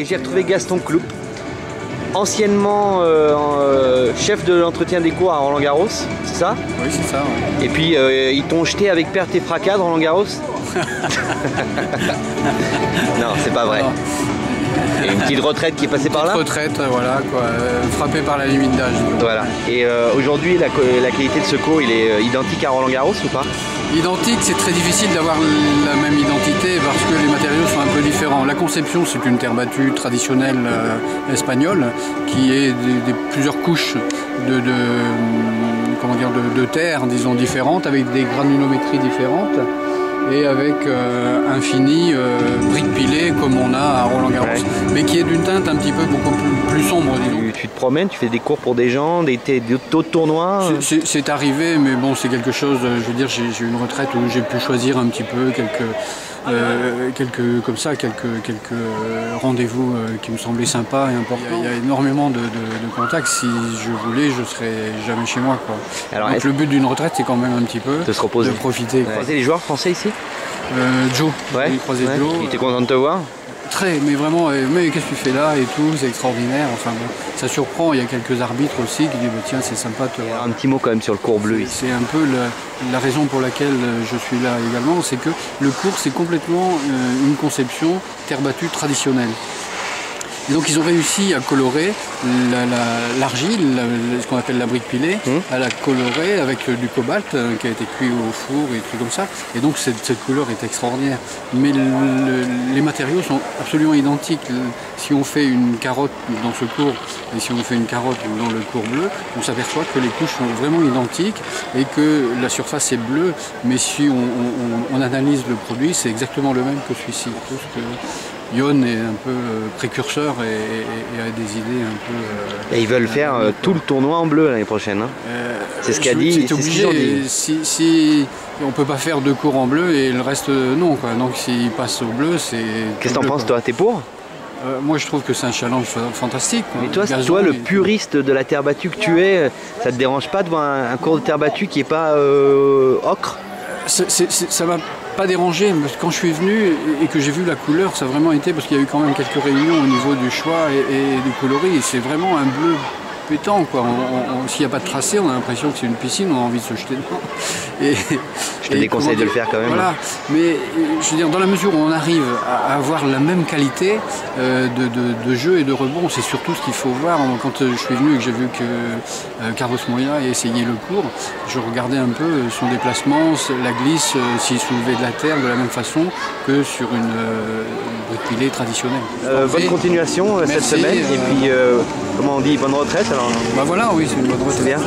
Et j'ai retrouvé Gaston Cloup, anciennement chef de l'entretien des cours à Roland-Garros, c'est ça? Oui, c'est ça. Ouais. Et puis ils t'ont jeté avec perte et fracas de Roland-Garros? Non, c'est pas vrai. Et une petite retraite qui est passée par là? Une retraite, voilà, quoi, frappée par la limite d'âge. Voilà. Et aujourd'hui, la qualité de ce cours, il est identique à Roland-Garros ou pas? Identique, c'est très difficile d'avoir la même identité parce que les matériaux sont un peu différents. La conception, c'est une terre battue traditionnelle espagnole qui est plusieurs couches de terre, disons, différentes, avec des granulométries différentes et avec un fini brique pilée comme on a à Roland-Garros, ouais. Mais qui est d'une teinte un petit peu beaucoup plus sombre, disons. Tu te promènes, tu fais des cours pour des gens, d'autres tournois? C'est arrivé, mais bon, c'est quelque chose, je veux dire, j'ai eu une retraite où j'ai pu choisir un petit peu quelques rendez-vous qui me semblaient sympas et importants. Il y a énormément de contacts. Si je voulais, je serais jamais chez moi, quoi. Alors, donc le but d'une retraite, c'est quand même un petit peu de se reposer, de profiter. Tu as croisé les joueurs français ici? Joe. Ouais. J'ai croisé Joe. Il était content de te voir? Très, mais vraiment, mais qu'est-ce que tu fais là et tout, c'est extraordinaire. Enfin, bon, ça surprend. Il y a quelques arbitres aussi qui disent bah, tiens, c'est sympa de te voir. Un petit mot quand même sur le cours bleu ici. C'est un peu la raison pour laquelle je suis là également, c'est que le cours, c'est complètement une conception terre battue traditionnelle. Et donc ils ont réussi à colorer l'argile, ce qu'on appelle la brique pilée, à la colorer avec du cobalt qui a été cuit au four et des trucs comme ça. Et donc cette couleur est extraordinaire. Mais les matériaux sont absolument identiques. Si on fait une carotte dans ce cours et si on fait une carotte dans le cours bleu, on s'aperçoit que les couches sont vraiment identiques et que la surface est bleue. Mais si on analyse le produit, c'est exactement le même que celui-ci. Yon est un peu précurseur et a des idées un peu... Et ils veulent faire tout le tournoi en bleu l'année prochaine. Hein. C'est ce qu'a dit. C'est obligé. Si on ne peut pas faire 2 cours en bleu et le reste non, quoi. Donc s'ils passent au bleu, c'est... Qu'est-ce que t'en penses, toi? T'es pour? Moi je trouve que c'est un challenge fantastique. Quoi. Mais toi, le puriste de la terre battue que tu es, ça te dérange pas de voir un cours de terre battue qui n'est pas ocre? Ça m'a pas dérangé, parce que quand je suis venu et que j'ai vu la couleur, ça a vraiment été, parce qu'il y a eu quand même quelques réunions au niveau du choix et du coloris, et c'est vraiment un bleu pétant, quoi. S'il n'y a pas de tracé, on a l'impression que c'est une piscine, on a envie de se jeter dedans. Je te déconseille de le faire quand même. Voilà, mais je veux dire, dans la mesure où on arrive à avoir la même qualité de jeu et de rebond, c'est surtout ce qu'il faut voir. Quand je suis venu et que j'ai vu que Carlos Moya a essayé le cours, je regardais un peu son déplacement, la glisse, s'il soulevait de la terre de la même façon que sur une brique pilée traditionnelle. Bonne continuation cette semaine, et puis comment on dit, bonne retraite alors. Bah voilà, oui, c'est une bonne retraite. C'est bien.